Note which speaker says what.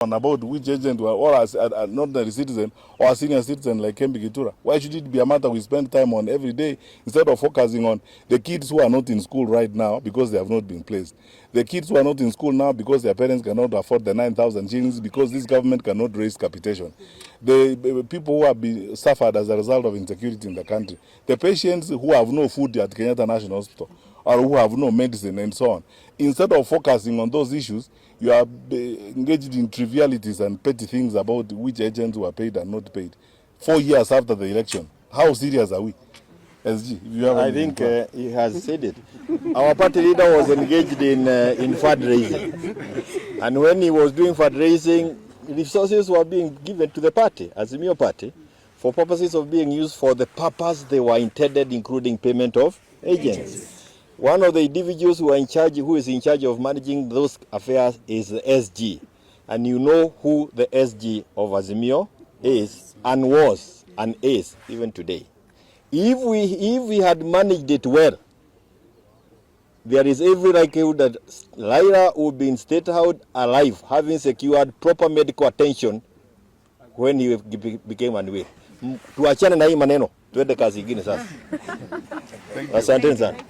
Speaker 1: about which agent or as an ordinary citizen or a senior citizen like Kembi Gitura. Why should it be a matter we spend time on every day instead of focusing on the kids who are not in school right now because they have not been placed? The kids who are not in school now because their parents cannot afford the 9,000 shillings because this government cannot raise capitation. The people who have been suffered as a result of insecurity in the country. The patients who have no food at Kenyatta National Hospital or who have no medicine and so on. Instead of focusing on those issues, you are engaged in trivialities and petty things about which agents were paid and not paid. 4 years after the election, how serious are we? SG, if you have
Speaker 2: I think he has said it. Our party leader was engaged in fundraising. And when he was doing fundraising, resources were being given to the party, Azimio Party, for purposes of being used for the purpose they were intended, including payment of agents. One of the individuals who is in charge of managing those affairs is the SG. And you know who the SG of Azimio is and was and is even today. If we had managed it well, there is every likelihood that Lyra would be in state house alive, having secured proper medical attention when he became unwell. Tuachane na hii maneno, tuende kazi ingine sasa. Asante sana.